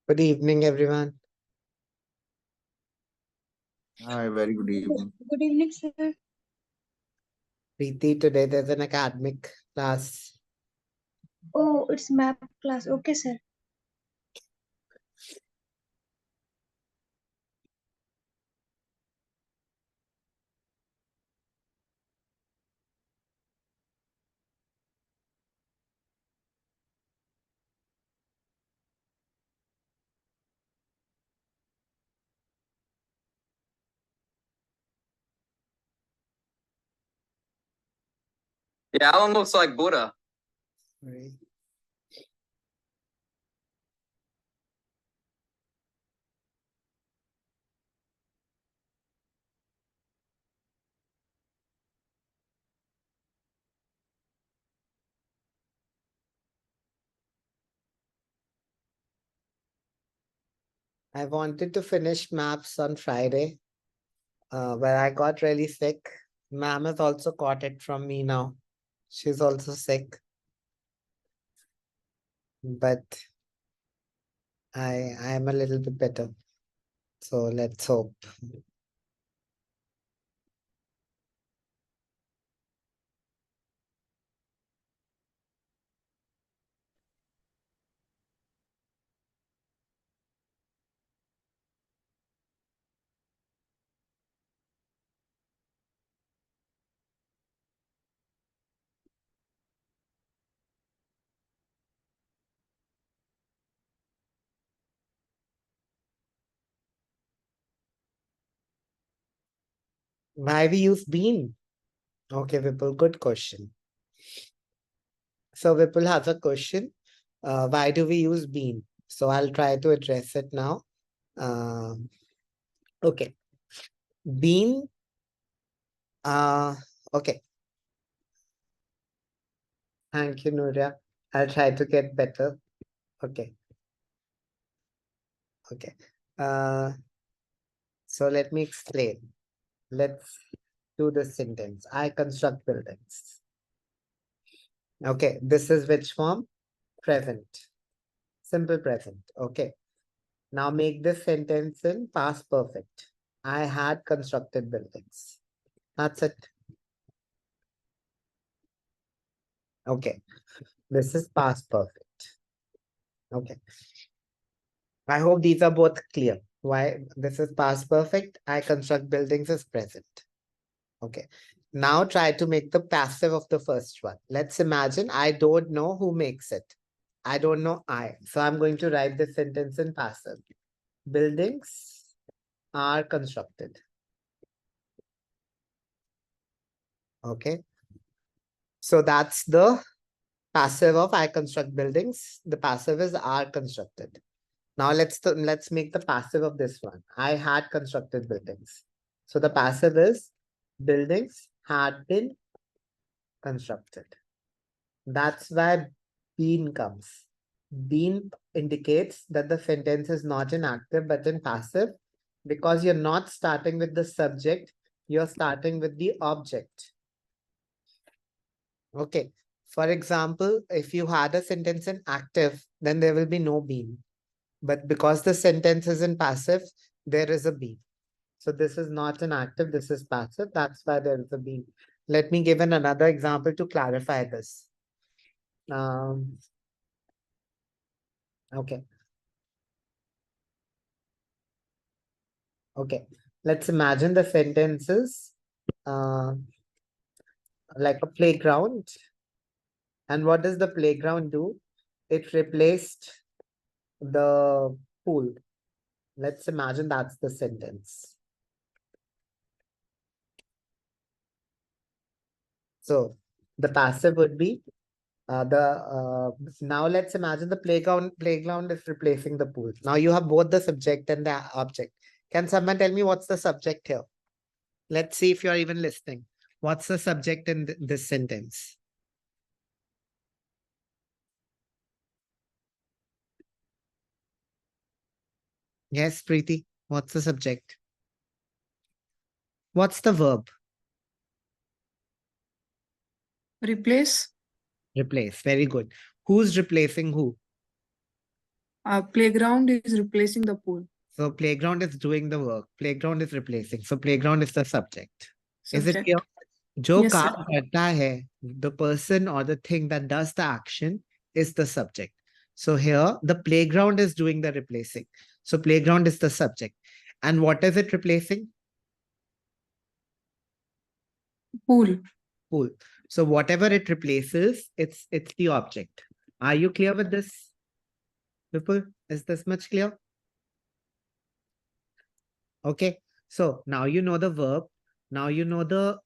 Good evening, everyone. Hi, very good evening. Good evening, sir. Preeti, today there's an academic class. Oh, it's map class. Okay, sir. Yeah, Alan looks like Buddha. Right. I wanted to finish maps on Friday, but I got really sick. Ma'am has also caught it from me now. She's also sick. But I am a little bit better. So let's hope. Why we use bean? Okay, Vipul, good question. So Vipul has a question. Why do we use bean? So I'll try to address it now. Um, okay. Bean. Okay. Thank you, Nuria. I'll try to get better. Okay. Okay. So let me explain. Let's do the sentence. I construct buildings. Okay. This is which form? Present. Simple present. Okay. Now make this sentence in past perfect. I had constructed buildings. That's it. Okay. This is past perfect. Okay. I hope these are both clear. Why this is past perfect. I construct buildings is present. Okay. Now try to make the passive of the first one. Let's imagine I don't know who makes it. I don't know I. So I'm going to write this sentence in passive. Buildings are constructed. Okay. So that's the passive of I construct buildings. The passive is are constructed. Now let's make the passive of this one. I had constructed buildings. So the passive is buildings had been constructed. That's why been comes. Been indicates that the sentence is not in active but in passive because you're not starting with the subject, you're starting with the object. Okay. For example, if you had a sentence in active, then there will be no been. But because the sentence is in passive, there is a been. So this is not an active, this is passive. That's why there is a been. Let me give another example to clarify this. Okay. Okay. Let's imagine the sentences like a playground. And what does the playground do? It replaced the pool. Let's imagine that's the sentence. So the passive would be now let's imagine the playground is replacing the pool. Now you have both the subject and the object. Can someone tell me what's the subject here? Let's see if you're even listening. What's the subject in this sentence? Yes, Preeti. What's the subject? What's the verb? Replace. Replace. Very good. Who's replacing who? Playground is replacing the pool. So playground is doing the work. Playground is replacing. So playground is the subject. Is it clear? Subject. जो Yes, sir. काम करता है, the person or the thing that does the action is the subject. So here the playground is doing the replacing. So playground is the subject. And what is it replacing? Pool. Pool. So whatever it replaces, it's the object. Are you clear with this? People, is this much clear? Okay. So now you know the verb. Now you know the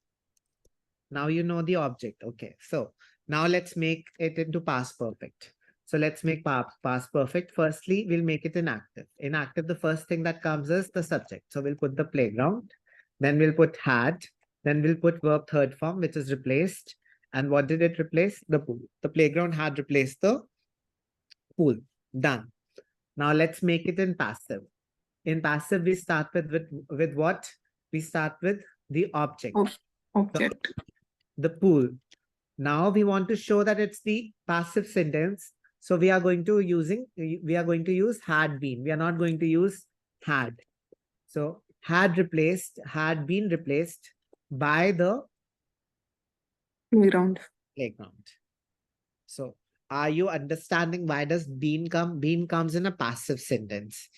object. Okay. So now let's make it into past perfect. So let's make past perfect. Firstly, we'll make it inactive. Inactive, the first thing that comes is the subject. So we'll put the playground, then we'll put had, then we'll put verb third form, which is replaced. And what did it replace? The pool. The playground had replaced the pool. Done. Now let's make it in passive. In passive, we start with what? We start with the object. Object. The pool. Now we want to show that it's the passive sentence. So we are going to use had been. We are not going to use had. So had been replaced by the Playground. playground. So are you understanding why does been come? Been comes in a passive sentence.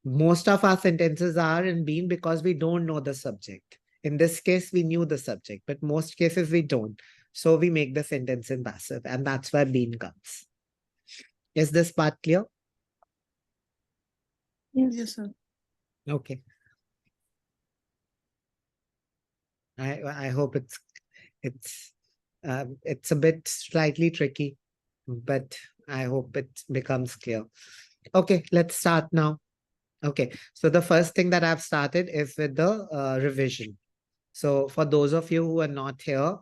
Most of our sentences are in been because we don't know the subject. In this case, we knew the subject, but most cases we don't. So we make the sentence in passive, and that's why been comes. Is this part clear? Yes, sir. Okay. I hope it's a bit slightly tricky, but I hope it becomes clear. Okay, let's start now. Okay, so the first thing that I've started is with the revision. So for those of you who are not here,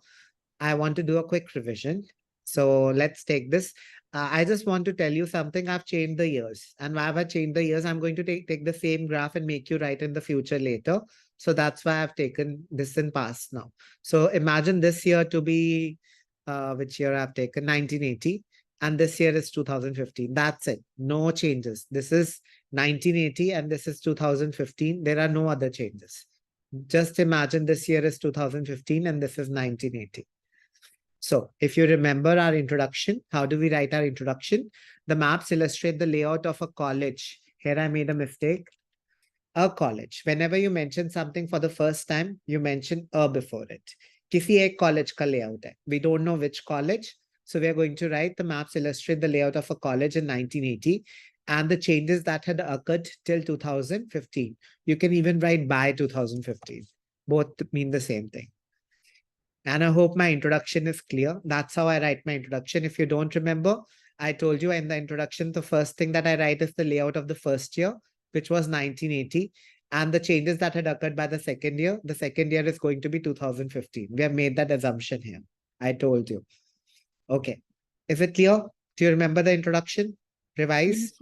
I want to do a quick revision. So let's take this. I just want to tell you something. I've changed the years, and why have I changed the years? I'm going to take the same graph and make you write in the future later. So that's why I've taken this in past now. So imagine this year to be, which year I've taken 1980, and this year is 2015. That's it. No changes. This is 1980 and this is 2015. There are no other changes. Just imagine this year is 2015 and this is 1980. So if you remember our introduction, how do we write our introduction? The maps illustrate the layout of a college. Here I made a mistake. A college. Whenever you mention something for the first time, you mention a before it. किसी एक college का layout है. We don't know which college. So we are going to write the maps illustrate the layout of a college in 1980 and the changes that had occurred till 2015. You can even write by 2015. Both mean the same thing. And I hope my introduction is clear. That's how I write my introduction. If you don't remember, I told you in the introduction, the first thing that I write is the layout of the first year, which was 1980. And the changes that had occurred by the second year is going to be 2015. We have made that assumption here. I told you. Okay. Is it clear? Do you remember the introduction? Revise?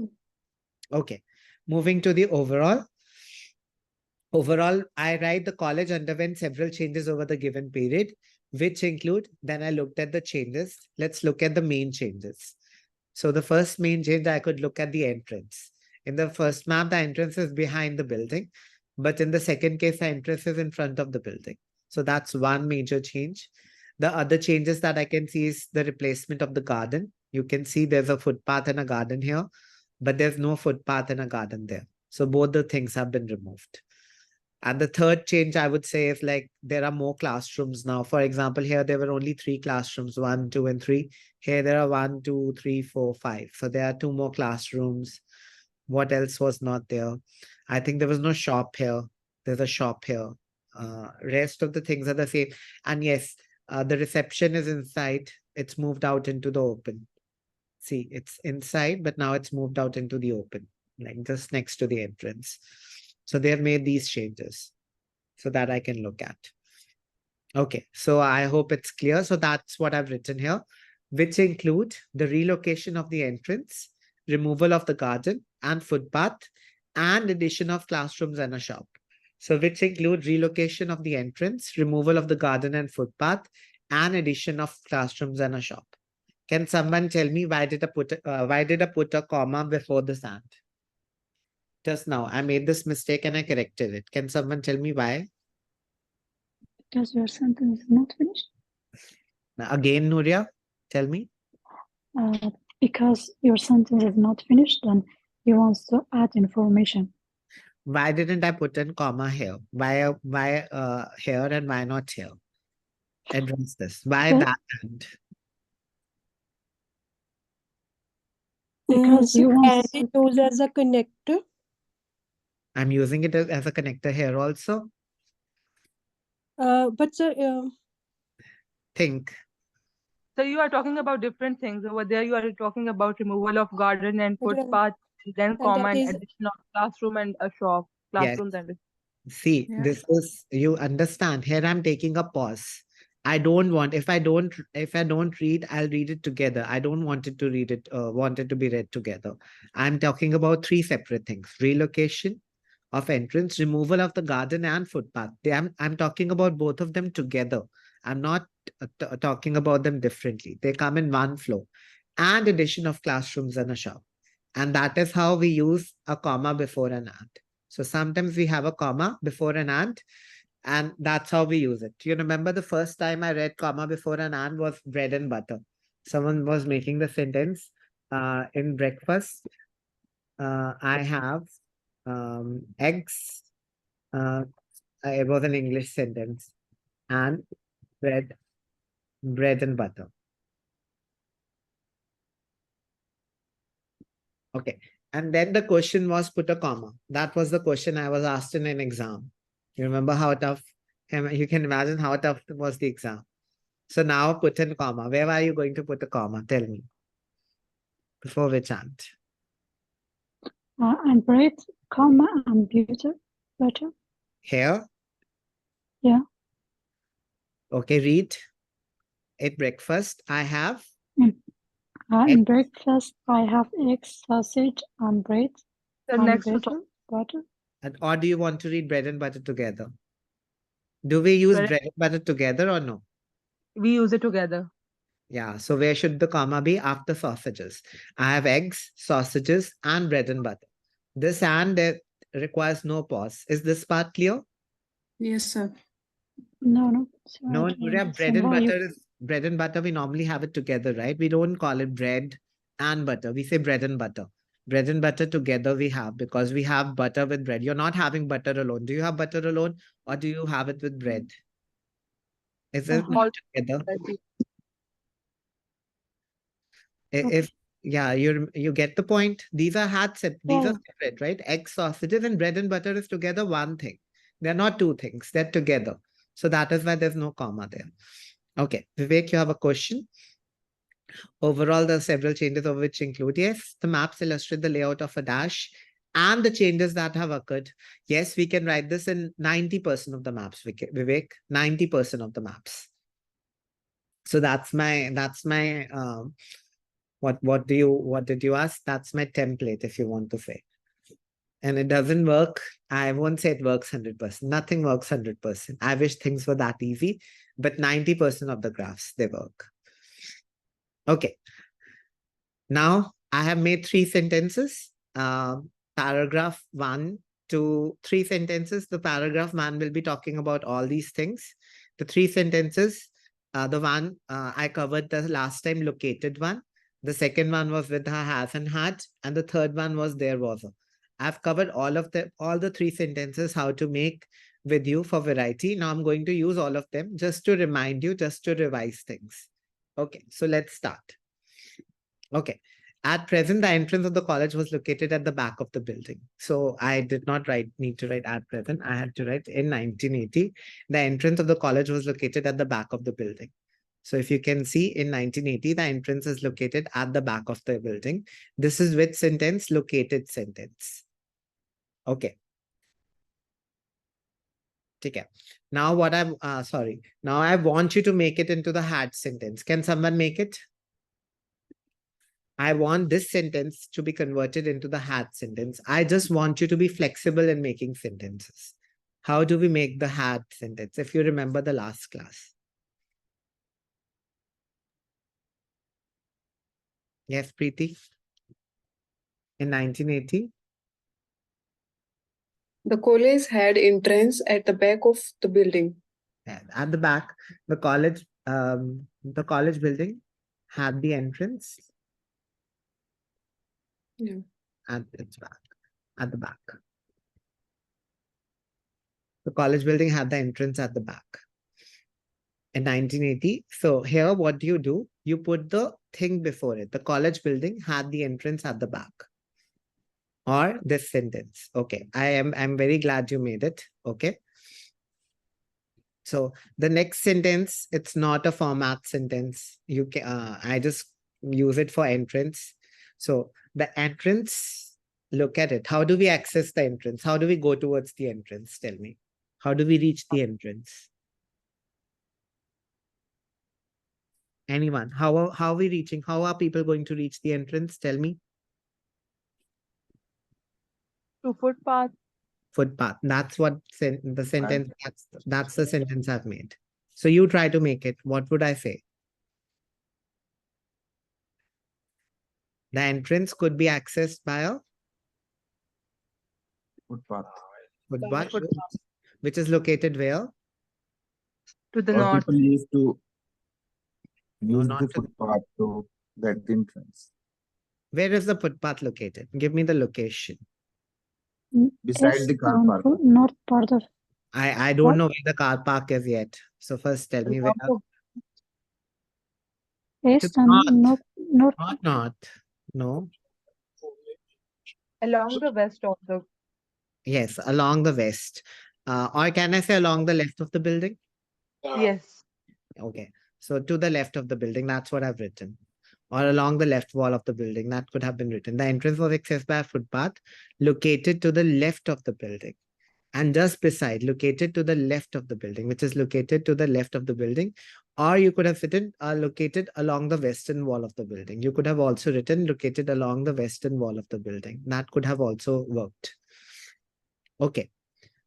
Okay. Moving to the overall. Overall, I write the college underwent several changes over the given period, which include, then I looked at the changes. Let's look at the main changes. So the first main change, I could look at the entrance. In the first map, the entrance is behind the building, but in the second case, the entrance is in front of the building. So that's one major change. The other changes that I can see is the replacement of the garden. You can see there's a footpath and a garden here, but there's no footpath and a garden there. So both the things have been removed. And the third change I would say is like there are more classrooms now. For example, here there were only 3 classrooms, 1, 2, and 3. Here there are 1, 2, 3, 4, 5. So there are 2 more classrooms. What else was not there? I think there was no shop here. There's a shop here. Rest of the things are the same. And yes, the reception is inside. It's moved out into the open. See, it's inside, but now it's moved out into the open, like just next to the entrance. So they have made these changes so that I can look at. Okay, so I hope it's clear. So that's what I've written here, which include the relocation of the entrance, removal of the garden and footpath, and addition of classrooms and a shop. So which include relocation of the entrance, removal of the garden and footpath, and addition of classrooms and a shop. Can someone tell me why did I put a comma before this and? Just now, I made this mistake and I corrected it. Can someone tell me why? Because your sentence is not finished. Now, again, Nuria, tell me. Because your sentence is not finished, then you want to add information. Why didn't I put in comma here? Why here and why not here? Address this. Why Okay. that and? Because you want Can it use as a connector? I'm using it as a connector here also. But sir, Think. So you are talking about different things. Over there, you are talking about removal of garden and Right. footpath, then that comma and is- addition of classroom and a shop. Yes. Classrooms and See, Yeah. this is, you understand. Here I'm taking a pause. I don't want, if I don't read, I'll read it together. I don't want it to read it, want it to be read together. I'm talking about three separate things: relocation of entrance, removal of the garden and footpath. I'm talking about both of them together. I'm not talking about them differently. They come in one flow, and addition of classrooms and a shop. And that is how we use a comma before an and. So sometimes we have a comma before an and that's how we use it. You remember the first time I read comma before an and was bread and butter. Someone was making the sentence in breakfast. I have eggs. It was an English sentence. And bread and butter. Okay. And then the question was put a comma. That was the question I was asked in an exam. You remember how tough, you can imagine how tough was the exam. So now put in comma. Where are you going to put a comma? Tell me. Before which and? And bread, comma, and butter. Here? Yeah. Okay, read. At breakfast, I have. In breakfast, I have eggs, sausage, and bread, the and next to butter. Or do you want to read bread and butter together? Do we use Bread- bread and butter together or no? we use it together. Yeah, so where should the comma be? After sausages. I have eggs, sausages, and bread and butter. This and requires no pause. Is this part clear? Yes, sir. No. No, Sorry, Nuria, bread and butter is bread and butter. We normally have it together, right? We don't call it bread and butter. We say bread and butter. Bread and butter together we have because we have butter with bread. You're not having butter alone. Do you have butter alone or do you have it with bread? Is it not together? If yeah, you get the point. These are these are separate, right? Egg, sausages, and bread and butter is together one thing. They're not two things, they're together. So that is why there's no comma there. Okay, Vivek, you have a question. Overall, there are several changes of which include, yes, the maps illustrate the layout of a dash and the changes that have occurred. Yes, we can write this in 90% of the maps, Vivek, 90% of the maps. So that's my what did you ask? That's my template, if you want to say. And it doesn't work. I won't say it works 100%. Nothing works 100%. I wish things were that easy, but 90% of the graphs, they work. Okay. Now I have made 3 sentences. Paragraph 1 to 3 sentences. The paragraph 1 will be talking about all these things. The 3 sentences, the one I covered the last time, located one. The second one was with her has and had, and the third one was there was a. I've covered all the 3 sentences, how to make with you for variety. Now I'm going to use all of them just to remind you, just to revise things. Okay, so let's start. Okay. At present, the entrance of the college was located at the back of the building. So I did not need to write at present. I had to write in 1980. The entrance of the college was located at the back of the building. So if you can see in 1980, the entrance is located at the back of the building. This is which sentence? Located sentence. Okay. Okay. Now what now I want you to make it into the had sentence. Can someone make it? I want this sentence to be converted into the had sentence. I just want you to be flexible in making sentences. How do we make the had sentence? If you remember the last class. Yes, Preeti. In 1980, The college had entrance at the back of the building. at the back, the college building had the entrance Yeah. at its back, at the back. The college building had the entrance at the back. In 1980, so here what do? You put the thing before it. The college building had the entrance at the back. Or this sentence. Okay, I'm very glad you made it. Okay. So the next sentence, it's not a format sentence. You can I just use it for entrance. So the entrance, look at it. How do we access the entrance? How do we go towards the entrance? Tell me. How do we reach the entrance? Anyone? How are we reaching? How are people going to reach the entrance? Tell me. To footpath. Footpath. That's what the sentence. That's the sentence I've made. So you try to make it. What would I say? The entrance could be accessed by a Footpath. footpath, which is located where? To the Or north. people used to use not the to- footpath to get the entrance. Where is the footpath located? Give me the location. Beside East the car and park. north part of I don't What? know where the car park is yet. So first tell me where. east It's and not. north. Not. No. Along the west of the. Yes, along the west. Or can I say along the left of the building? Yes. Okay. So to the left of the building, that's what I've written. Or along the left wall of the building, that could have been written. The entrance was accessed by a footpath located to the left of the building. And just beside, located to the left of the building, which is located to the left of the building. Or you could have written located along the western wall of the building. You could have also written located along the western wall of the building. That could have also worked. Okay.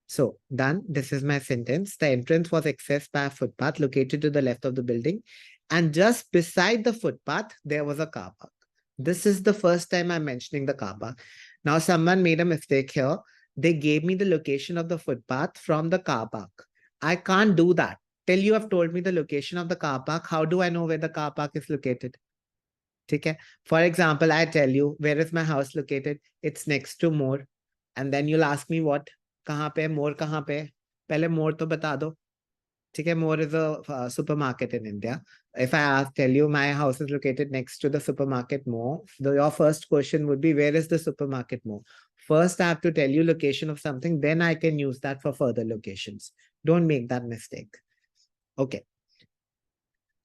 So done. This is my sentence. The entrance was accessed by a footpath located to the left of the building. And just beside the footpath, there was a car park. This is the first time I'm mentioning the car park. Now, someone made a mistake here. They gave me the location of the footpath from the car park. I can't do that. Till you have told me the location of the car park, how do I know where the car park is located? Okay. For example, I tell you, where is my house located? It's next to More. And then you'll ask me what? कहाँ पे? More कहाँ पे? पहले More तो बता दो. ठीक है, More is a supermarket in India. If I tell you my house is located next to the supermarket More, your first question would be, where is the supermarket More? First, I have to tell you location of something, then I can use that for further locations. Don't make that mistake. Okay.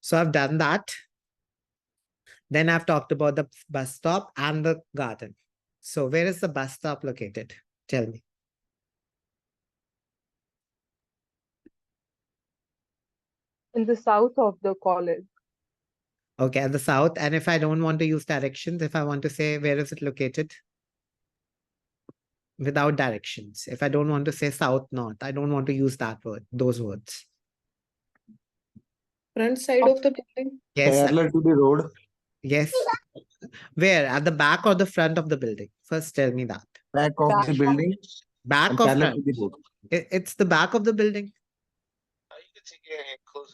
So I've done that. Then I've talked about the bus stop and the garden. So where is the bus stop located? Tell me. In the south of the college. Okay, at the south. And if I don't want to use directions, if I want to say, where is it located? Without directions. If I don't want to say south, north, I don't want to use that word, those words. Front side of the building. Yes, Parallel to the road. yes. Where? At the back or the front of the building? First tell me that. Back of the building. Back And or parallel front? to the road. It's the back of the building.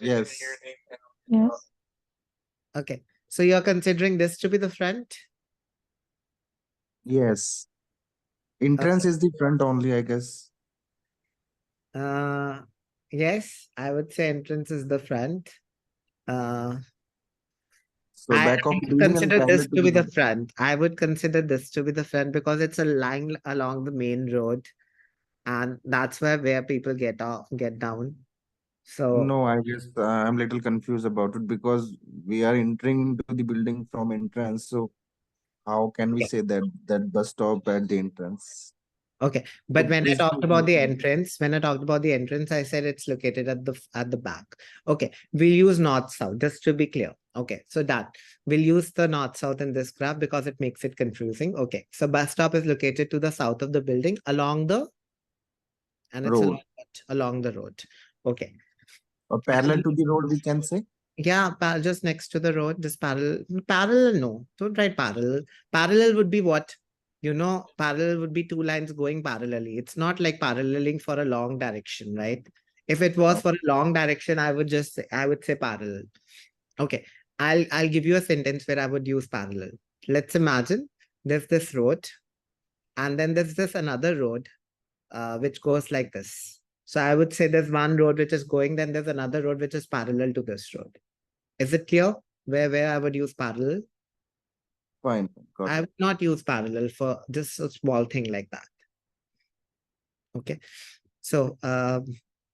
Yes. Yes. Okay. So you're considering this to be the front? Yes. Entrance is the front only, I guess. Yes, I would say entrance is the front. So I back of would the building and consider parallel this to to be the road. front. I would consider this to be the front because it's a line along the main road, and that's where people get off, get down. So No, I guess I'm little confused about it because we are entering into the building from entrance. So how can we Okay. say that bus stop at the entrance? okay, but So when I this talked is about the not- entrance, I said it's located at the back. Okay, we'll use north south just to be clear. Okay, so that we'll use the north south in this graph because it makes it confusing. Okay, so bus stop is located to the south of the building along the and it's Road. along the road. Okay. Or parallel to the road, we can say. Yeah, just next to the road, just parallel, no, don't write parallel. Parallel would be what? Parallel would be two lines going parallelly. It's not like paralleling for a long direction, right? If it was for a long direction, I would say parallel. Okay, I'll give you a sentence where I would use parallel. Let's imagine there's this road, and then there's this another road, which goes like this. So I would say there's one road which is going, then there's another road which is parallel to this road. Is it clear where I would use parallel? Fine, got I it. would not use parallel for just a small thing like that. Okay. So,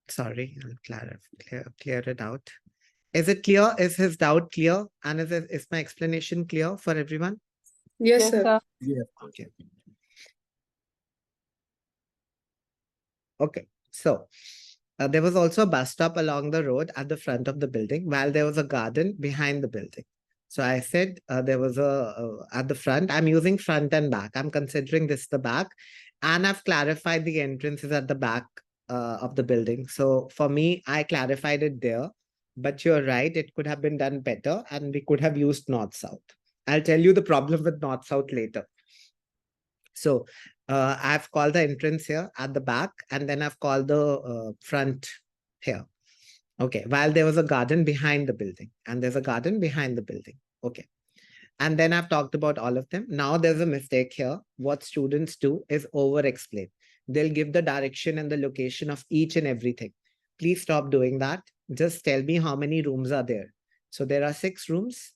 sorry, I'll clear it out. Is it clear? Is his doubt clear? And is my explanation clear for everyone? Yes, sir. Okay. Okay. So, there was also a bus stop along the road at the front of the building, while there was a garden behind the building. So I said there was at the front. I'm using front and back. I'm considering this the back, and I've clarified the entrances at the back of the building. So for me, I clarified it there. But you're right, it could have been done better, and we could have used north-south. I'll tell you the problem with north-south later. So I've called the entrance here at the back, and then I've called the front here. Okay, while there was a garden behind the building, and there's a garden behind the building. Okay. And then I've talked about all of them. Now there's a mistake here. What students do is over-explain. They'll give the direction and the location of each and everything. Please stop doing that. Just tell me how many rooms are there. So there are 6 rooms,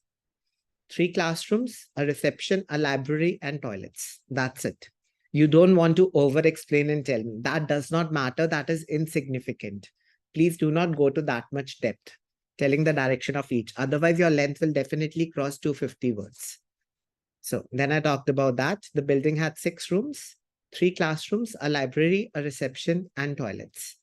3 classrooms, a reception, a library, and toilets. That's it. You don't want to over-explain and tell me. That does not matter. That is insignificant. Please do not go to that much depth, telling the direction of each. Otherwise, your length will definitely cross 250 words. So then I talked about that. The building had 6 rooms, 3 classrooms, a library, a reception, and toilets.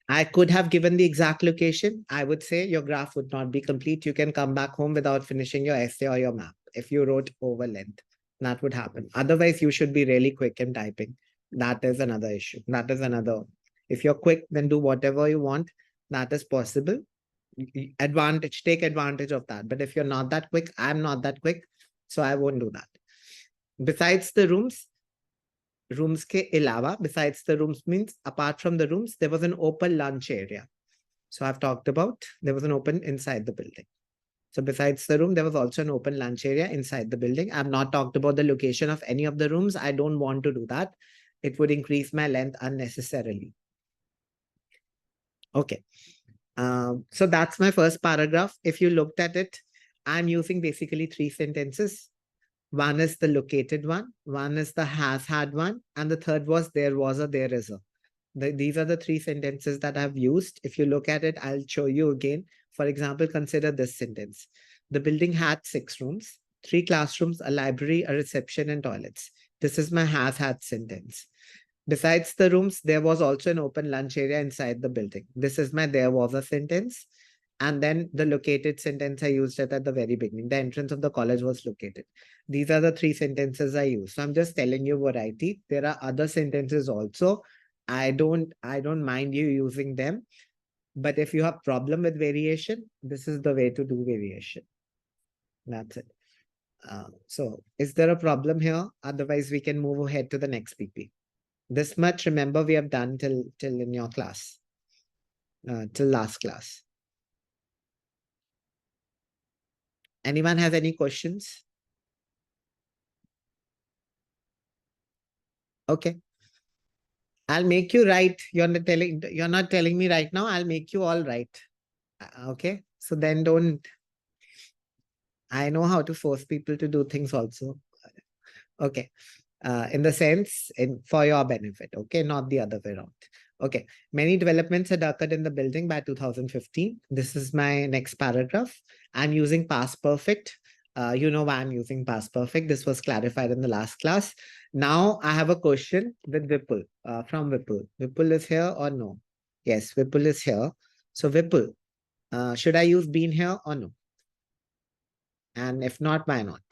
I could have given the exact location. I would say your graph would not be complete. You can come back home without finishing your essay or your map if you wrote over length. That would happen. Otherwise, you should be really quick in typing. That is another issue. That is another. If you're quick, then do whatever you want. That is possible. Take advantage of that. But if you're not that quick, I'm not that quick, so I won't do that. Besides the rooms ke ilawa, besides the rooms means apart from the rooms, there was an open lunch area. So I've talked about there was an open inside the building. So besides the room, there was also an open lunch area inside the building. I've not talked about the location of any of the rooms. I don't want to do that. It would increase my length unnecessarily. Okay. So that's my first paragraph. If you looked at it, I'm using basically 3 sentences. One is the located one is the has had one, and the third was there was a, there is a. These are the 3 sentences that I've used. If you look at it, I'll show you again. For example, consider this sentence. The building had 6 rooms, 3 classrooms, a library, a reception, and toilets. This is my has had sentence. Besides the rooms, there was also an open lunch area inside the building. This is my there was a sentence. And then the located sentence I used it at the very beginning. The entrance of the college was located. These are the 3 sentences I use. So I'm just telling you variety. There are other sentences also. I don't mind you using them. But if you have problem with variation, this is the way to do variation. That's it. So is there a problem here? Otherwise, we can move ahead to the next PP. This much, remember, we have done till in your class, till last class. Anyone has any questions? Okay. I'll make you write. You're not telling me right now. I'll make you all write. Okay. So then don't. I know how to force people to do things also. Okay. In the sense, for your benefit. Okay. Not the other way around. Okay. Many developments had occurred in the building by 2015. This is my next paragraph. I'm using past perfect. You know why I'm using past perfect. This was clarified in the last class. Now I have a question with Vipul, from Vipul. Vipul is here or no? Yes, Vipul is here. So Vipul, should I use been here or no? And if not, why not?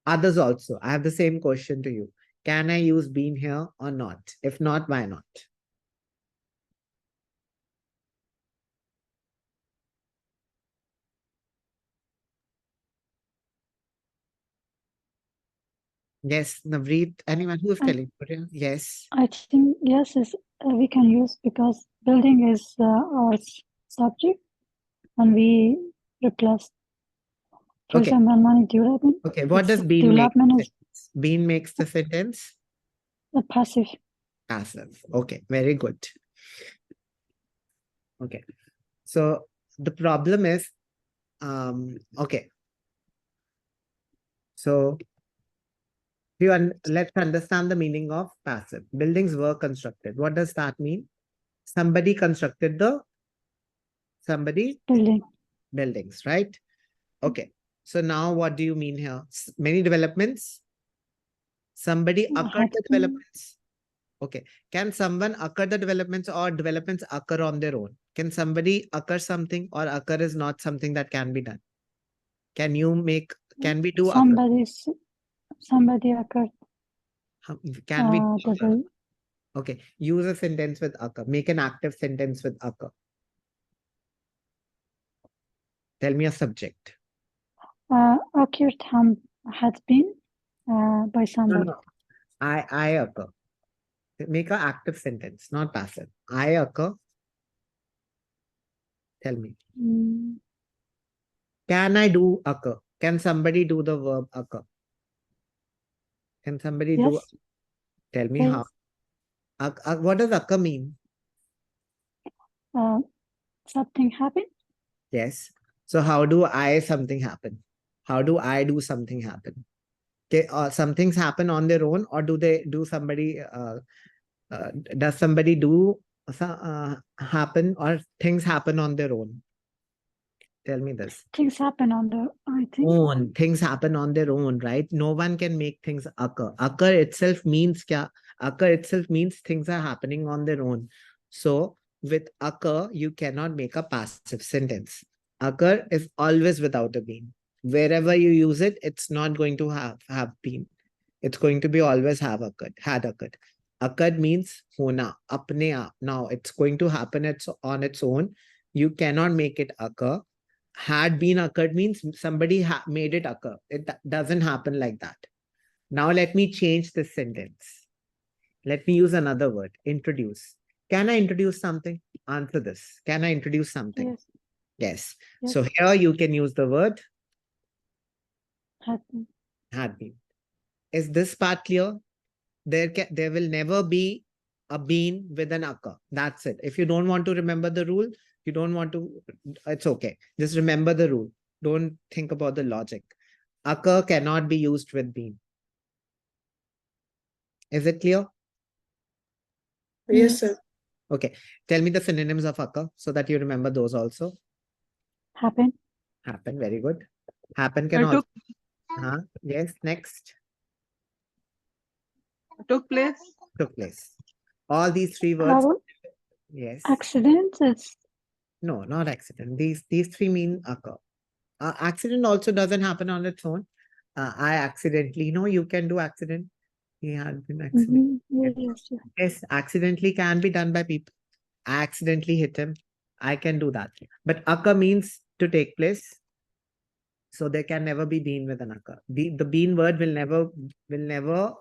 Others also, I have the same question to you. Can I use been here or not? If not, why not? Yes, Navreet, anyone who's I- telling? Yes. I think yes, is we can use because building is our subject, and we replace. For Okay. example, money development. Okay. What It's does bean make? development is Bean makes the sentence a passive. passive. Okay. Very good. Okay. So the problem is, okay. So let's understand the meaning of passive. Buildings were constructed. What does that mean? Somebody constructed somebody Building. buildings, right? Okay. So now what do you mean here? Many developments? Somebody occurred the Happened. developments? Okay. Can someone occur the developments or developments occur on their own? Can somebody occur something or occur is not something that can be done? Can we do occur? Somebody occurred. Can we do The occur? buil- Okay. Use a sentence with occur. Make an active sentence with occur. Tell me a subject. occurred had been by No, somebody. no. I occur. Make an active sentence, not passive. I occur. Tell me. Mm, Can I do occur? Can somebody do the verb occur? Can somebody do? yes. Tell me how. Yes. What does occur mean? Something happened. Yes. So how do I something happen? How do I do something happen? Okay, some things happen on their own, or does somebody do happen, or things happen on their own? Tell me this. Things happen on the. I think. Own things happen on their own, right? No one can make things occur. Occur itself means kya? Occur itself means things are happening on their own. So with occur, you cannot make a passive sentence. Occur is always without a bean. Wherever you use it, it's not going to have been. It's going to be always have occurred, had occurred. Occurred means hona, apne aap. Now it's going to happen on its own. You cannot make it occur. Had been occurred means somebody made it occur. It doesn't happen like that. Now let me change this sentence. Let me use another word, introduce. Can I introduce something? Answer this. Can I introduce something? Yes. Yes. Yes. So here you can use the word Had been. had been. Is this part clear? There will never be a bean with an occur. That's it. If you don't want to remember the rule, you don't want to, it's okay. Just remember the rule. Don't think about the logic. Occur cannot be used with bean. Is it clear? Yes, sir. Okay. Tell me the synonyms of occur so that you remember those also. Happen. Happen. Very good. Happen can also. Yes. Next. Took place. Took place. All these three words. Yes. Accident is. No, not accident. These three mean occur. Accident also doesn't happen on its own. I accidentally, no, you can do accident. He had been accident. Yes. Yes, accidentally can be done by people. I accidentally hit him. I can do that. But occur means to take place. So there can never be been with an occur. The been word will never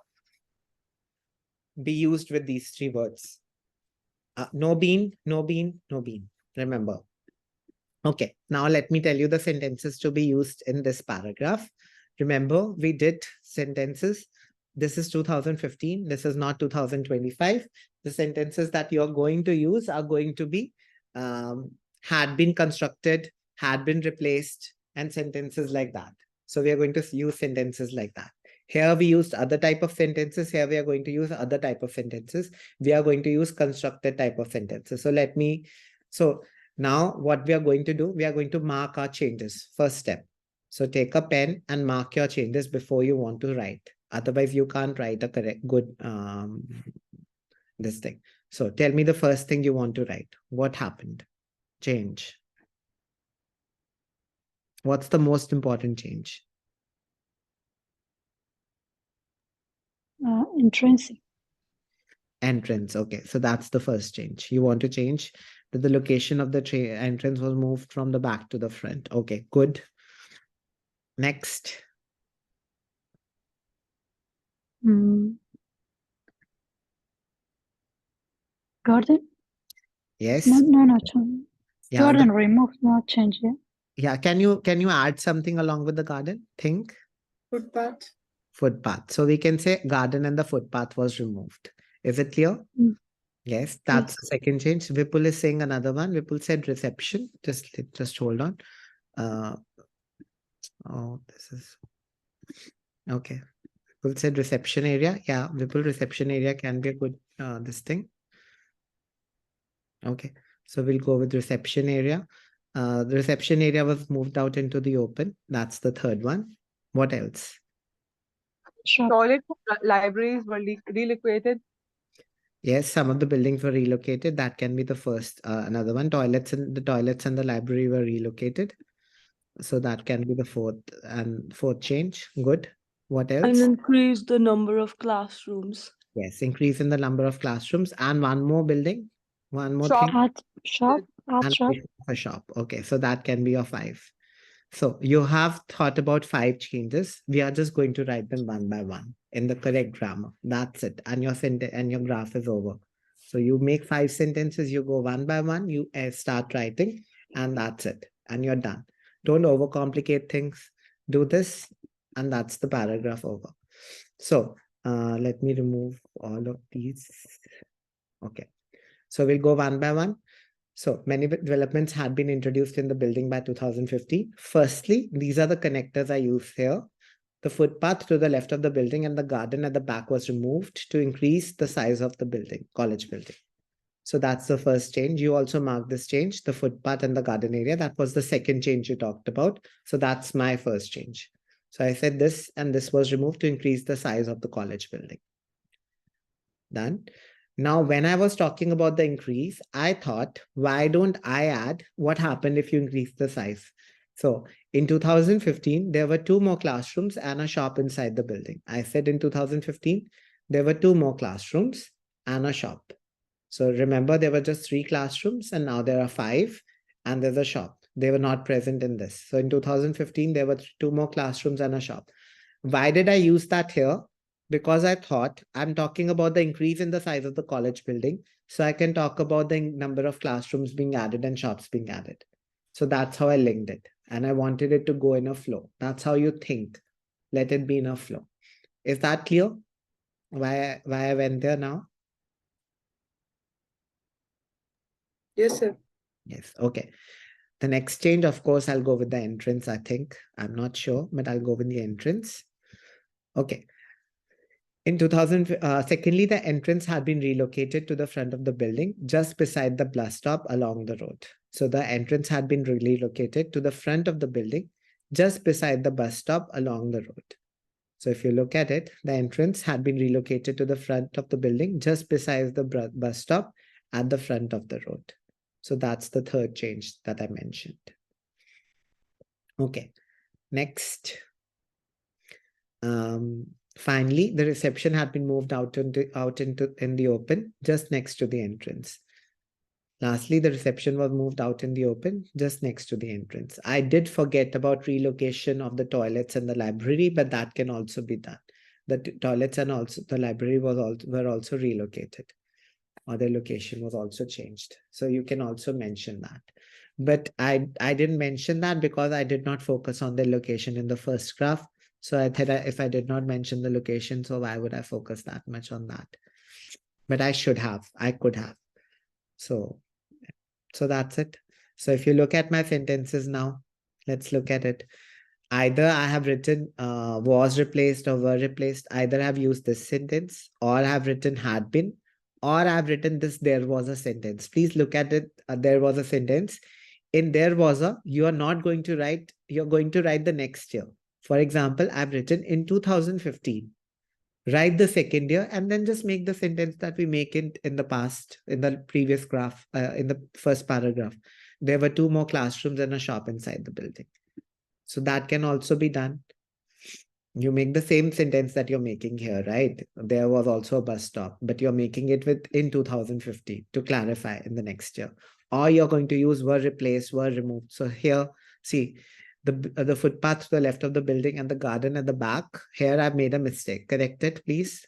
be used with these three words. No been, no been, no been. Remember. Okay, now let me tell you the sentences to be used in this paragraph. Remember, we did sentences. This is 2015. This is not 2025. The sentences that you're going to use are going to be had been constructed, had been replaced, and sentences like that. So we are going to use sentences like that. Here we used other type of sentences. Here we are going to use other type of sentences. We are going to use constructed type of sentences. So now what we are going to do, we are going to mark our changes. First step. So take a pen and mark your changes before you want to write. Otherwise, you can't write a good this thing. So tell me the first thing you want to write. What happened? Change. What's the most important change? Intrinsic. Entrance. Okay, so that's the first change. You want to change that the location of the entrance was moved from the back to the front. Okay, good. Next. Mm. Garden? Yes. No, Yeah, garden removed, not change. Yeah. yeah. Can you add something along with the garden? Think Footpath. footpath. So we can say garden and the footpath was removed. Is it clear? Mm. Yes, that's the second change. Vipul is saying another one. Vipul said reception. Just hold on. Oh, this is okay. Vipul said reception area. Yeah, Vipul, reception area can be a good this thing. Okay, so we'll go with reception area. The reception area was moved out into the open. That's the third one. What else? Shop. Toilet libraries were relocated. Yes, some of the buildings were relocated. That can be the first. Another one. Toilets and the library were relocated. So that can be the fourth change. Good. What else? And increase the number of classrooms. Yes, increase in the number of classrooms and one more building. One more Shop. thing. Add shop. Add And shop. a shop. Okay, so that can be your 5. So you have thought about 5 changes. We are just going to write them one by one in the correct grammar. That's it. And your sentence and your graph is over. So you make 5 sentences, you go one by one, you start writing, and that's it. And you're done. Don't overcomplicate things. Do this, and that's the paragraph over. So let me remove all of these. Okay. So we'll go one by one. So many developments had been introduced in the building by 2015. Firstly, these are the connectors I use here. The footpath to the left of the building and the garden at the back was removed to increase the size of the building, college building. So that's the first change. You also mark this change, the footpath and the garden area. That was the second change you talked about. So that's my first change. So I said this and this was removed to increase the size of the college building. Done. Now, when I was talking about the increase, I thought, why don't I add what happened if you increase the size? So in 2015, there were 2 more classrooms and a shop inside the building. I said in 2015, there were 2 more classrooms and a shop. So remember, there were just 3 classrooms and now there are 5 and there's a shop. They were not present in this. So in 2015, there were 2 more classrooms and a shop. Why did I use that here? Because I thought I'm talking about the increase in the size of the college building. So I can talk about the number of classrooms being added and shops being added. So that's how I linked it. And I wanted it to go in a flow. That's how you think. Let it be in a flow. Is that clear? Why I went there now? Yes, sir. Yes. Okay. The next change, of course, I'll go with the entrance, I think. I'm not sure, but I'll go with the entrance. Okay. In 2000, secondly, the entrance had been relocated to the front of the building, just beside the bus stop along the road. So the entrance had been relocated to the front of the building, just beside the bus stop along the road. So if you look at it, the entrance had been relocated to the front of the building, just beside the bus stop at the front of the road. So that's the third change that I mentioned. Okay, next. Finally, the reception had been moved out in the open, just next to the entrance. Lastly, the reception was moved out in the open, just next to the entrance. I did forget about relocation of the toilets and the library, but that can also be done. The toilets and also the library were also relocated, or their location was also changed. So you can also mention that. But I didn't mention that because I did not focus on the location in the first graph. So I thought if I did not mention the location, so why would I focus that much on that? But I should have, I could have. So that's it. So if you look at my sentences now, let's look at it. Either I have written was replaced or were replaced. Either I've used this sentence or I've written had been, or I've written this there was a sentence. Please look at it. There was a sentence. In there was a, you are not going to write, you're going to write the next year. For example, I've written in 2015. Write the second year and then just make the sentence that we make it in the past, in the previous graph, in the first paragraph. There were 2 more classrooms and a shop inside the building. So that can also be done. You make the same sentence that you're making here, right? There was also a bus stop, but you're making it with in 2015 to clarify in the next year. Or you're going to use were replaced, were removed. So here, see, the footpath to the left of the building and the garden at the back. Here I've made a mistake. Correct it, please.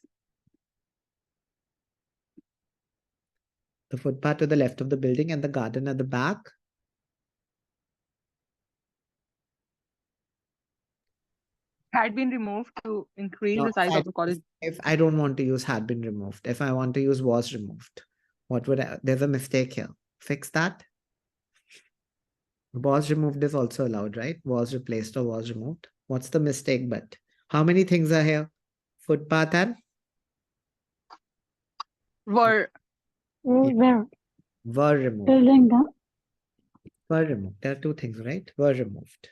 The footpath to the left of the building and the garden at the back. Had been removed to increase No, the size of the college. If I don't want to use had been removed, if I want to use was removed, what would I, there's a mistake here. Fix that. Was removed is also allowed, right? Was replaced or was removed. What's the mistake but? How many things are here? Footpath and Were Where were removed. building the Were removed. There are two things, right? Were removed.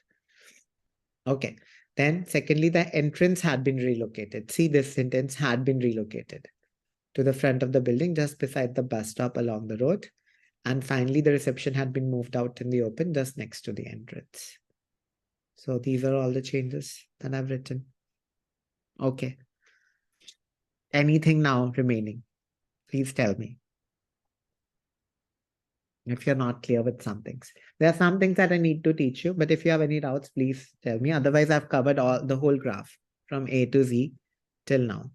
Okay. Then secondly, the entrance had been relocated. See, this sentence had been relocated to the front of the building, just beside the bus stop along the road. And finally, the reception had been moved out in the open, just next to the entrance. So these are all the changes that I've written. Okay. Anything now remaining? Please tell me. If you're not clear with some things. There are some things that I need to teach you, but if you have any doubts, please tell me. Otherwise, I've covered all the whole graph from A to Z till now.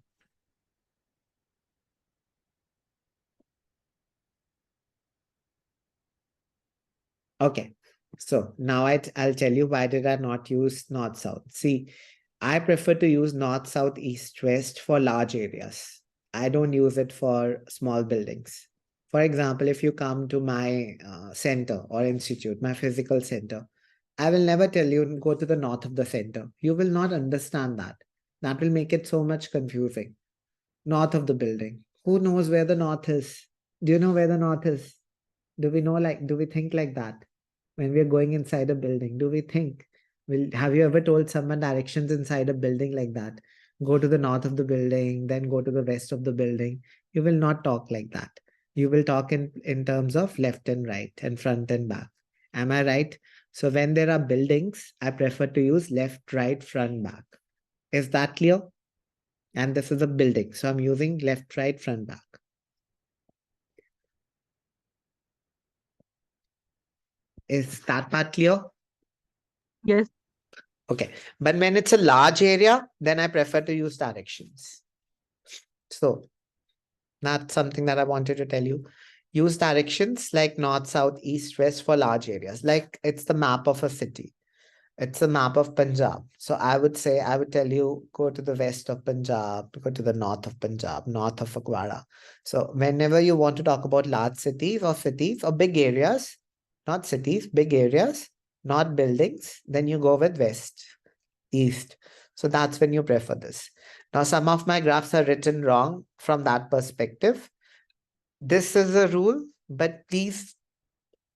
Okay, so now I'll tell you why did I not use north-south. See, I prefer to use north, south, east, west for large areas. I don't use it for small buildings. For example, if you come to my center or institute, my physical center, I will never tell you go to the north of the center. You will not understand that. That will make it so much confusing. North of the building. Who knows where the north is? Do you know where the north is? Do we know do we think like that? When we are going inside a building, do we think? Have you ever told someone directions inside a building like that? Go to the north of the building, then go to the west of the building. You will not talk like that. You will talk in terms of left and right and front and back. Am I right? So when there are buildings, I prefer to use left, right, front, back. Is that clear? And this is a building. So I'm using left, right, front, back. Is that part clear? yes. Okay, but when it's a large area, then I prefer to use directions. So that's something that I wanted to tell you. Use directions like north, south, east, west for large areas. Like it's the map of a city. It's a map of Punjab. So I would tell you, go to the west of Punjab, go to the north of Punjab, north of Akwara. So whenever you want to talk about large cities or big areas, not cities, big areas, not buildings, then you go with west, east. So that's when you prefer this. Now, some of my graphs are written wrong from that perspective. This is a rule, but please,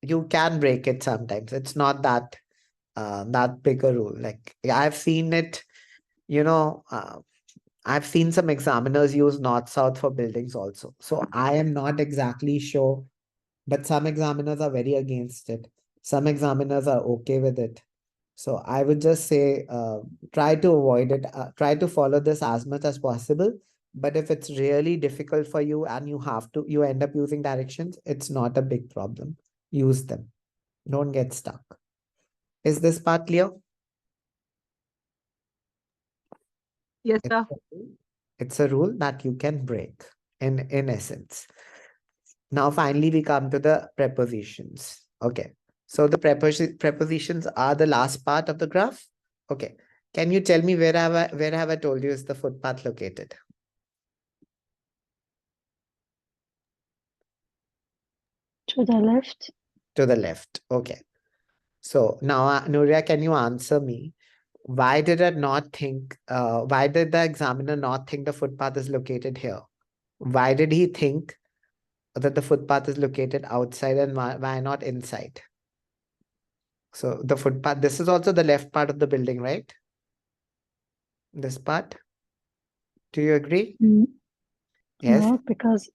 you can break it sometimes. It's not that big a rule. Like I've seen it, I've seen some examiners use north-south for buildings also. So I am not exactly sure, but some examiners are very against it. Some examiners are okay with it. So I would just say, try to avoid it. Try to follow this as much as possible. But if it's really difficult for you and you end up using directions, it's not a big problem. Use them. Don't get stuck. Is this part clear? Yes, sir. It's a rule that you can break in essence. Now, finally, we come to the prepositions. Okay. So the prepositions are the last part of the graph. Okay. Can you tell me where have I told you is the footpath located? to the left. To the left. Okay. So now, Nuria, can you answer me? Why did why did the examiner not think the footpath is located here? Why did he think that the footpath is located outside and why not inside? So the footpath, this is also the left part of the building, right? This part. Do you agree? Yes. No, because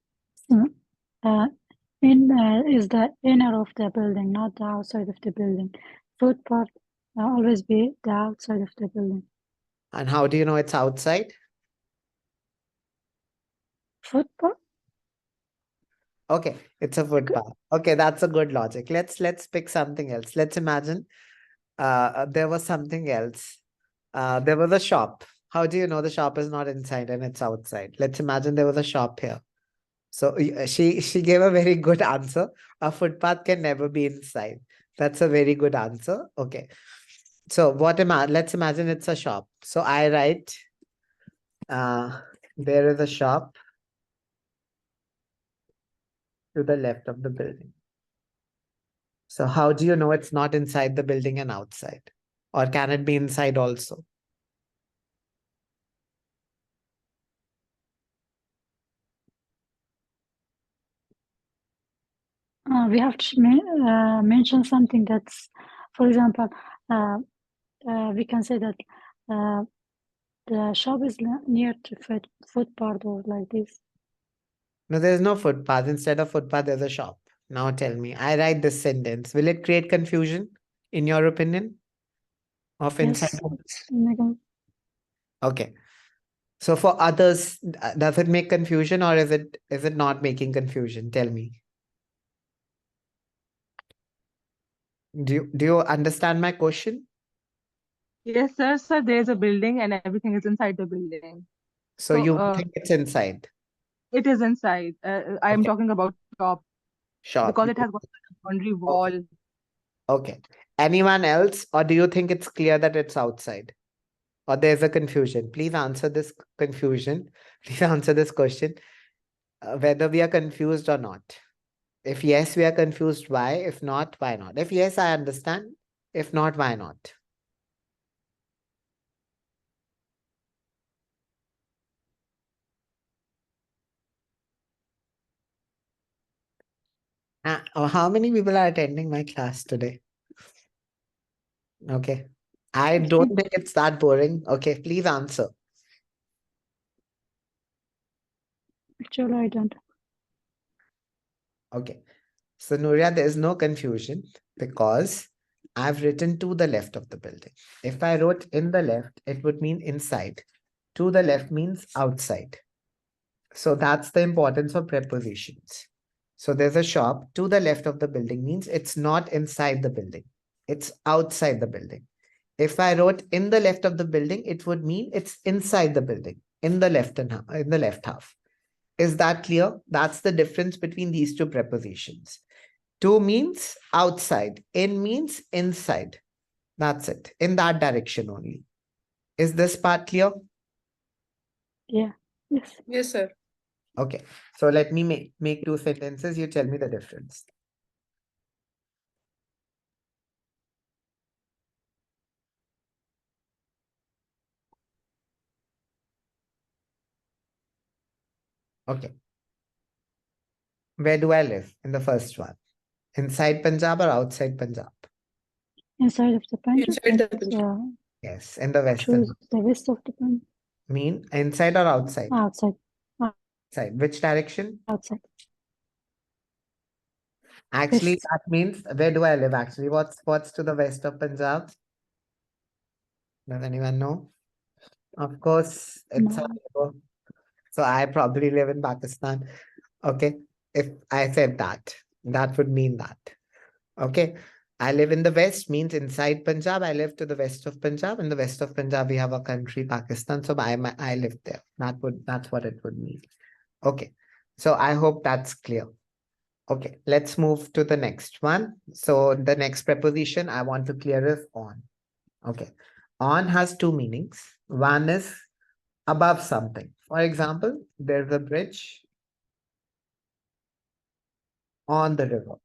is the inner of the building, not the outside of the building. Footpath always be the outside of the building. And how do you know it's outside? Footpath? Okay, it's a footpath. Okay, that's a good logic. Let's pick something else. Let's imagine there was something else. There was a shop. How do you know the shop is not inside and it's outside? Let's imagine there was a shop here. So she gave a very good answer. A footpath can never be inside. That's a very good answer. Okay. So let's imagine it's a shop. So I write there is a shop to the left of the building. So how do you know it's not inside the building and outside? Or can it be inside also? We have to mention something that's, for example, we can say that the shop is near to footpath or like this. No, there's no footpath. Instead of footpath, there's a shop. Now tell me, I write this sentence. Will it create confusion, in your opinion? Of inside? Yes. Okay. So for others, does it make confusion or is it not making confusion? Tell me. Do you understand my question? Yes, sir. Sir, there is a building and everything is inside the building. So So, you think it's inside? It is inside. I am Okay. talking about shop Sure. because it has got a boundary wall. Okay. Anyone else, or do you think it's clear that it's outside? Or there's a confusion? Please answer this confusion. Please answer this question. Whether we are confused or not. If yes, we are confused, why? If not, why not? If yes, I understand. If not, why not? How many people are attending my class today? Okay. I don't think it's that boring. Okay, please answer. Actually, I don't. Okay. So Nuria, there is no confusion because I've written to the left of the building. If I wrote in the left, it would mean inside. To the left means outside. So that's the importance of prepositions. So there's a shop to the left of the building means it's not inside the building. It's outside the building. If I wrote in the left of the building, it would mean it's inside the building, in the left half. Is that clear? That's the difference between these two prepositions. To means outside, in means inside. That's it, in that direction only. Is this part clear? Yeah. Yes. Yes, sir. Okay, so let me make two sentences. You tell me the difference. Okay. Where do I live in the first one? Inside Punjab or outside Punjab? Inside of the Punjab. Inside the Punjab. Yes, in the western. Choose the west of the Punjab. Mean inside or outside? Outside. Outside. Which direction? Outside. Actually, West. that means where do I live actually? What's to the west of Punjab? Does anyone know? Of course, it's No. so I probably live in Pakistan. Okay, if I said that, that would mean that. Okay, I live in the west means inside Punjab. I live to the west of Punjab. In the west of Punjab, we have a country, Pakistan. So I live there. That's what it would mean. Okay, so I hope that's clear. Okay, let's move to the next one. So the next preposition I want to clear is on. Okay, on has two meanings. One is above something. For example, there's a bridge on the river.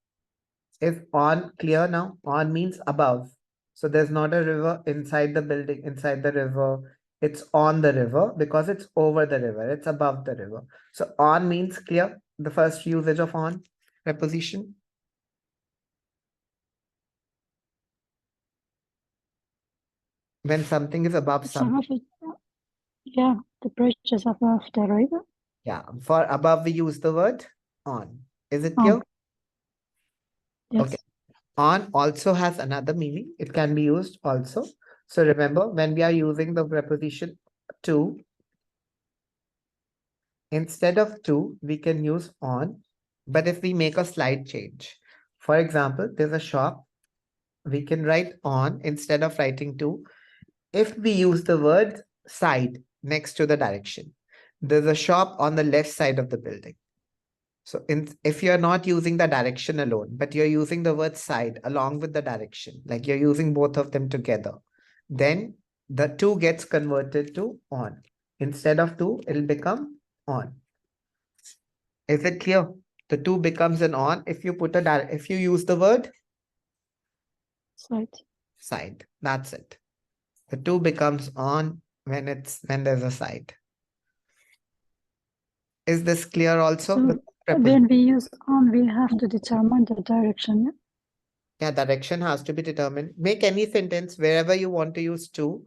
Is on clear now? On means above. So there's not a river inside the building, inside the river. It's on the river because it's over the river. It's above the river. So on means clear. The first usage of on preposition. When something is above It's something. above it. Yeah, the bridge is above the river. Yeah, for above we use the word on. Is it clear? Yes. Okay. On also has another meaning. It can be used also. So remember, when we are using the preposition to, instead of to, we can use on. But if we make a slight change, for example, there's a shop we can write on instead of writing to if we use the word side next to the direction. There's a shop on the left side of the building. So if you're not using the direction alone, but you're using the word side along with the direction, like you're using both of them together, then the to gets converted to on. Instead of to, it'll become on. Is it clear? The to becomes an on if you put if you use the word Side. side. That's it. The to becomes on when there's a side. Is this clear also? So The preposition. when we use on, we have to determine the direction. Yeah, direction has to be determined. Make any sentence wherever you want to use to.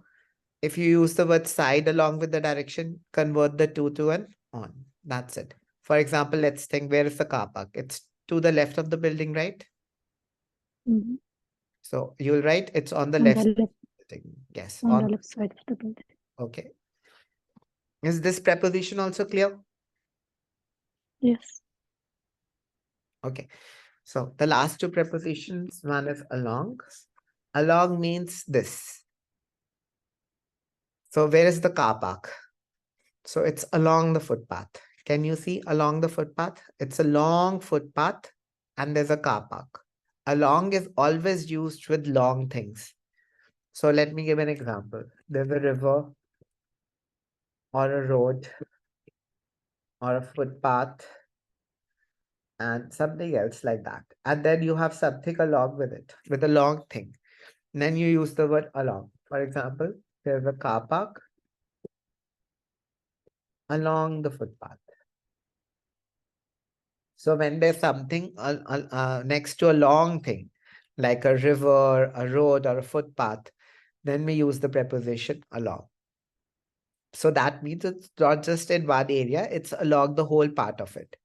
If you use the word side along with the direction, convert the to an on. That's it. For example, let's think, where is the car park? It's to the left of the building, right? Mhm. So you'll write it's on the On left the side of left, the building. Yes. on the left side of the building. Okay. Is this preposition also clear? Yes. Okay. So the last two prepositions, one is along. Along means this. So where is the car park? So it's along the footpath. Can you see along the footpath? It's a long footpath and there's a car park. Along is always used with long things. So let me give an example. There's a river or a road or a footpath and something else like that. And then you have something along with it, with a long thing. And then you use the word along. For example, there's a car park along the footpath. So when there's something next to a long thing, like a river, a road, or a footpath, then we use the preposition along. So that means it's not just in one area, it's along the whole part of it.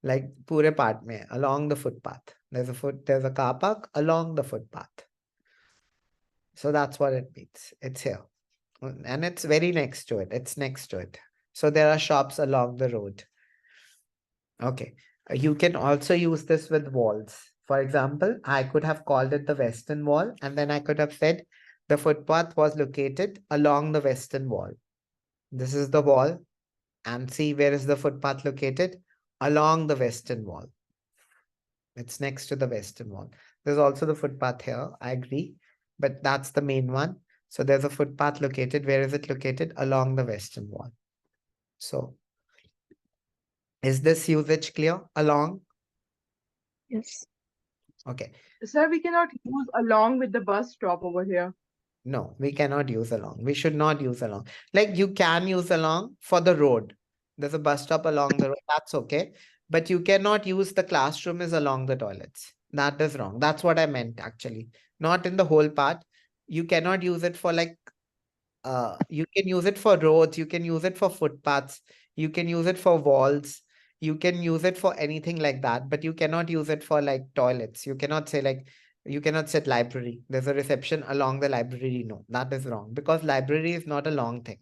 Like pure part mein, along the footpath. There's a car park along the footpath. So that's what it means. It's here. And it's very next to it. It's next to it. So there are shops along the road. Okay. You can also use this with walls. For example, I could have called it the Western Wall, and then I could have said the footpath was located along the Western Wall. This is the wall. And see, where is the footpath located? Along the Western Wall. It's next to the Western Wall. There's also the footpath here. I agree. But that's the main one. So there's a footpath located. Where is it located? Along the Western Wall. So is this usage clear? Along? Yes. Okay. Sir, we cannot use along with the bus stop over here. No, we cannot use along. We should not use along. Like you can use along for the road. There's a bus stop along the road. That's okay. But you cannot use the classroom is along the toilets. That is wrong. That's what I meant actually. Not in the whole part. You cannot use it for like, you can use it for roads. You can use it for footpaths. You can use it for walls. You can use it for anything like that. But you cannot use it for like toilets. You cannot say like, you cannot set library. There's a reception along the library. No, that is wrong because library is not a long thing.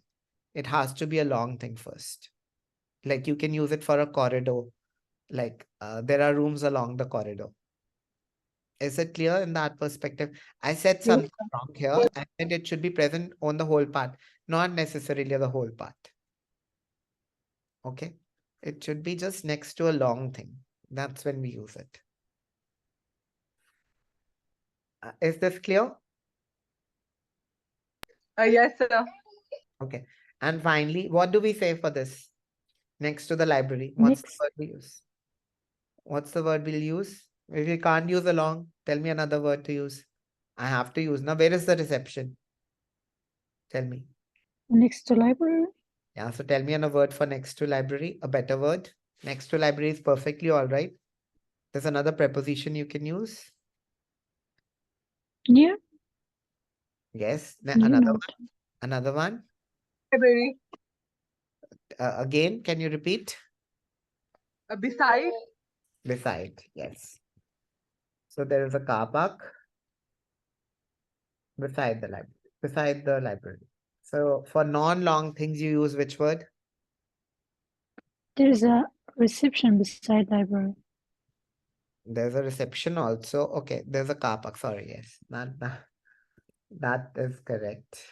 It has to be a long thing first. Like you can use it for a corridor. Like there are rooms along the corridor. Is it clear in that perspective? I said something wrong here. I said it should be present on the whole part, not necessarily the whole part. Okay. It should be just next to a long thing. That's when we use it. Is this clear? Yes, sir. Okay. And finally, what do we say for this? Next to the library. What's the Next. word we use? What's the word we'll use? If you can't use along, tell me another word to use. I have to use. Now, where is the reception? Tell me. Next to library. Yeah, so tell me a word for next to library, a better word. Next to library is perfectly all right. There's another preposition you can use. Near. Yes, Near another not. one. Another one. Library. Again, can you repeat? Beside. Beside, yes. So there is a car park beside the library. So for non-long things, you use which word? There is a reception beside library. There's a reception also. Okay, there's a car park. Sorry, yes. That is correct.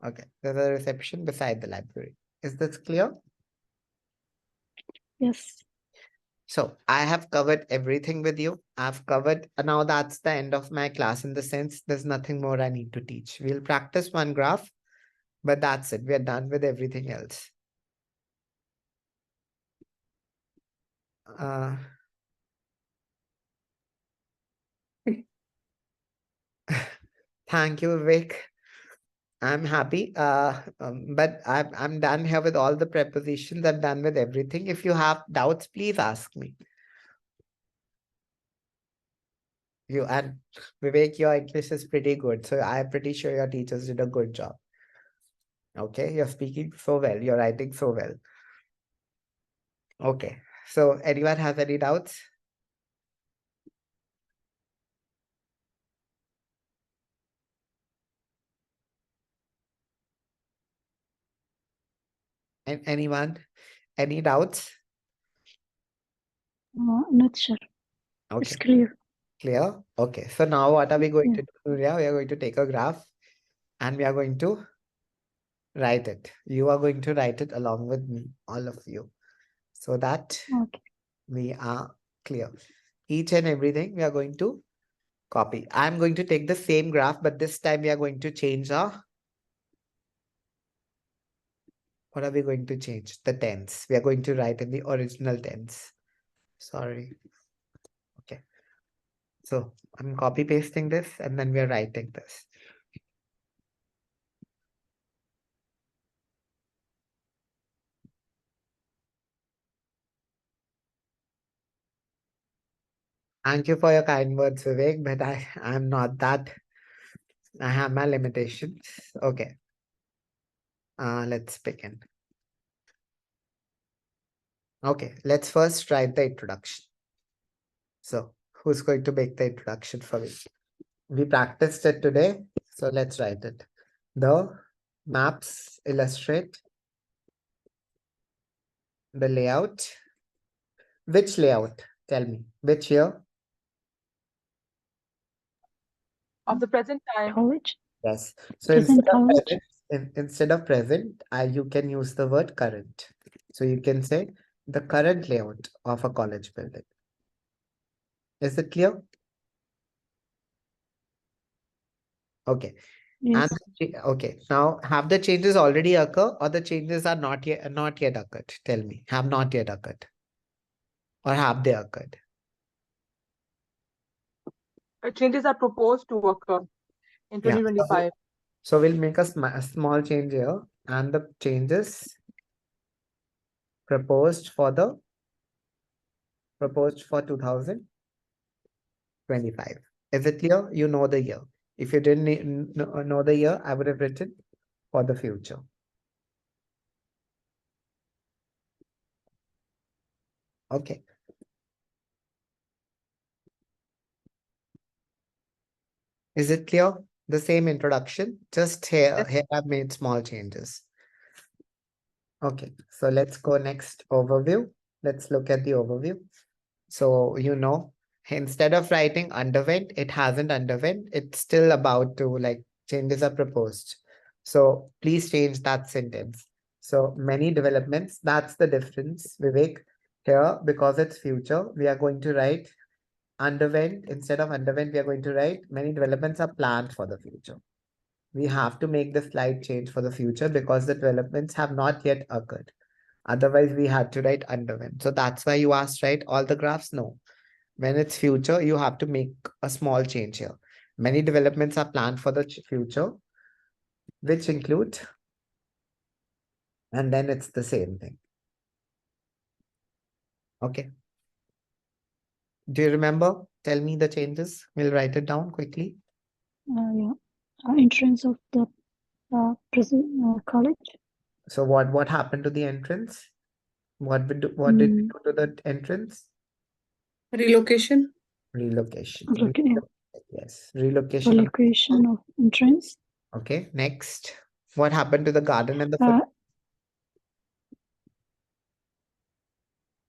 Okay, there's a reception beside the library. Is this clear? Yes. So I have covered everything with you. I've covered, now that's the end of my class in the sense there's nothing more I need to teach. We'll practice one graph, but that's it. We're done with everything else. Thank you, Vivek. I'm happy. But I'm done here with all the prepositions. I'm done with everything. If you have doubts, please ask me. You and Vivek, your English is pretty good, so I'm pretty sure your teachers did a good job. Okay, you're speaking so well, you're writing so well. Okay, so anyone has any doubts? Anyone? Any doubts? Not sure. It's Okay, clear. clear. Okay, so now what are we going Yeah. to do? We are going to take a graph and we are going to write it. You are going to write it along with me, all of you, so that Okay. we are clear. Each and everything we are going to copy. I'm going to take the same graph, but this time we are going to change our, what are we going to change? The tense. We are going to write in the original tense. Sorry. Okay. So I'm copy pasting this and then we are writing this. Thank you for your kind words, Vivek, but I'm not that. I have my limitations. Okay. Let's begin. Okay, let's first write the introduction. So who's going to make the introduction for me? We practiced it today, so let's write it. The maps illustrate the layout. Which layout? Tell me. Which year? Of the present time. College. Yes. So Present instead of college. present, instead of present, you can use the word current. So you can say the current layout of a college building. Is it clear? Okay. Yes. Okay. Now, have the changes already occurred or the changes are not yet occurred? Tell me. Have not yet occurred. Or have they occurred? Changes are proposed to occur in Yeah. 2025. So we'll make a small change here, and the changes proposed for 2025. Is it clear? You know the year. If you didn't know the year, I would have written for the future. Okay. Is it clear? The same introduction, just here I've made small changes. Okay, so let's go next overview. Let's look at the overview. So, instead of writing underwent, it hasn't underwent. It's still about to, like, changes are proposed. So please change that sentence. So many developments, that's the difference, Vivek. Here, because it's future, we are going to write underwent. Instead of underwent, we are going to write many developments are planned for the future. We have to make the slight change for the future because the developments have not yet occurred. Otherwise, we had to write underwent. So that's why you asked, right? All the graphs? No. When it's future, you have to make a small change here. Many developments are planned for the future, which include, and then it's the same thing. Okay. Do you remember? Tell me the changes. We'll write it down quickly. Yeah. Entrance of the present college. So what happened to the entrance? What did we do to the entrance? Relocation. Relocation. Okay. Yes, relocation. Relocation of entrance. Okay, next. What happened to the garden and the foot?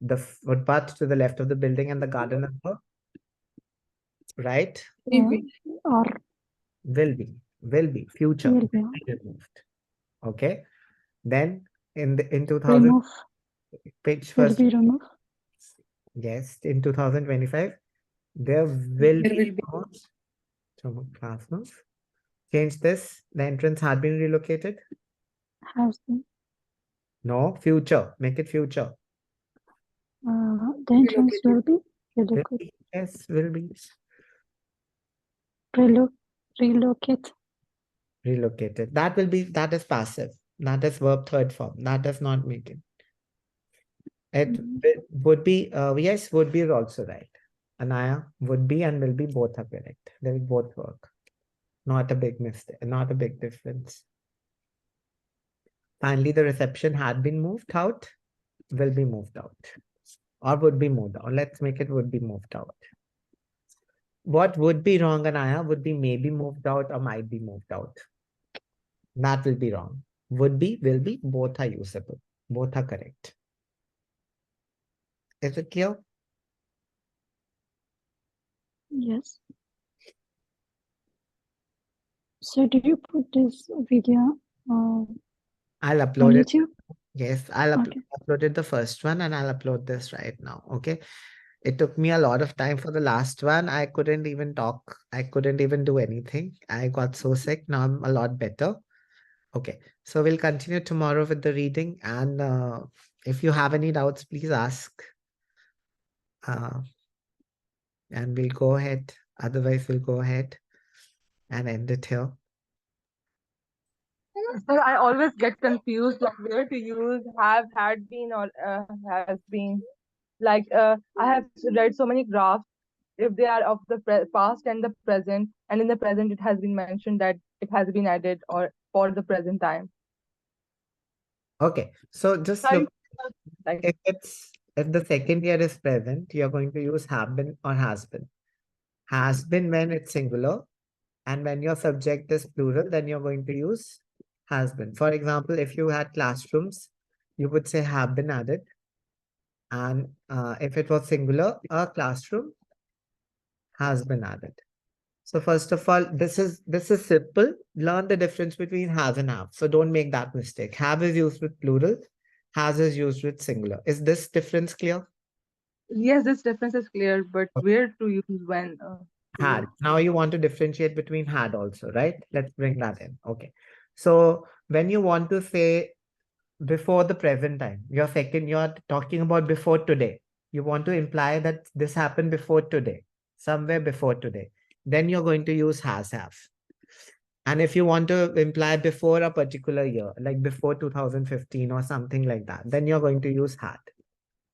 The footpath to the left of the building and the garden on the right or will be future will be removed. Okay. Then in 2000 remove, page will first. be removed. Yes, in 2025 there will There be will be. some classrooms. Change this. The entrance had been relocated. Has been, No, future. Make it future. the entrance will be Will relocated. be. Yes, will be Relocate. relocated. That will be, that is passive. That is verb third form. That does not make it. It would be, yes, would be is also right. Anaya, would be and will be both are correct. They will both work. Not a big mistake, not a big difference. Finally, the reception had been moved out, will be moved out. Or would be moved out. Let's make it would be moved out. What would be wrong, Anaya, would be maybe moved out or might be moved out. That will be wrong. Would be, will be, both are usable. Both are correct. Is it clear? Yes. So do you put this video on I'll upload it. YouTube? Yes, I'll Okay. uploaded the first one and I'll upload this right now. Okay. It took me a lot of time for the last one. I couldn't even talk. I couldn't even do anything. I got so sick. Now I'm a lot better. Okay. So we'll continue tomorrow with the reading. And if you have any doubts, please ask. And we'll go ahead. Otherwise, we'll go ahead and end it here. Sir, I always get confused like where to use have, had been, or has been. Like I have read so many graphs. If they are of the past and the present, and in the present it has been mentioned that it has been added or for the present time. Okay. So just Sorry, look, like if the second year is present, you're going to use have been or has been. Has been when it's singular, and when your subject is plural, then you're going to use has been. For example, if you had classrooms, you would say have been added. And if it was singular, a classroom has been added. So first of all, this is simple. Learn the difference between has and have. So don't make that mistake. Have is used with plural, has is used with singular. Is this difference clear? yes, this difference is clear, but where to use when? Had. Now you want to differentiate between had also, right? Let's bring that in. Okay. So when you want to say before the present time, you're talking about before today. You want to imply that this happened before today, somewhere before today. Then you're going to use has have. And if you want to imply before a particular year, like before 2015 or something like that, then you're going to use had.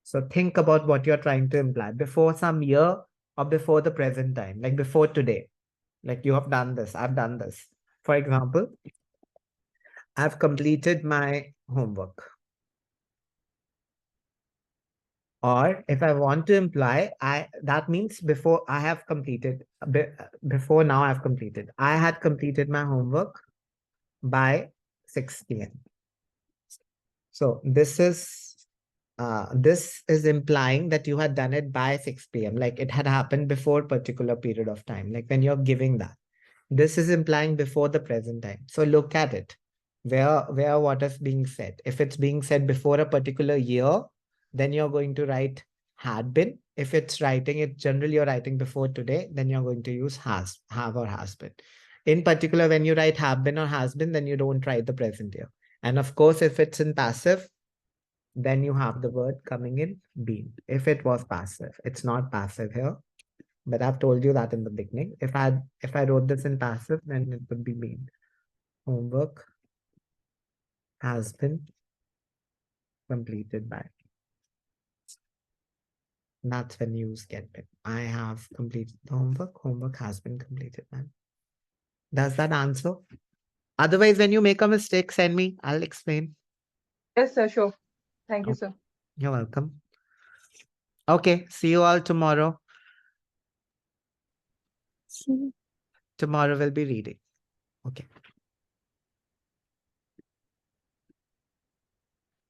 So think about what you're trying to imply before some year or before the present time, like before today. Like you have done this, I've done this. For example, I've completed my homework. Or if I want to imply, that means before I have completed, before now I've completed. I had completed my homework by 6 p.m. So this is implying that you had done it by 6 p.m. Like it had happened before a particular period of time. Like when you're giving that, this is implying before the present time. So look at it, where what is being said. If it's being said before a particular year, then you're going to write had been. If it's writing it, generally you're writing before today, then you're going to use have or has been. In particular, when you write have been or has been, then you don't write the present year. And of course, if it's in passive, then you have the word coming in been. If it was passive, it's not passive here, but I've told you that in the beginning. If I wrote this in passive, then it would be been. Homework has been completed by. That's when you get it. I have completed the homework. Homework has been completed, man. Does that answer? Otherwise, when you make a mistake, send me. I'll explain. Yes, sir, sure. Thank you, sir. You're welcome. Okay, see you all tomorrow. See. Tomorrow we'll be reading. Okay.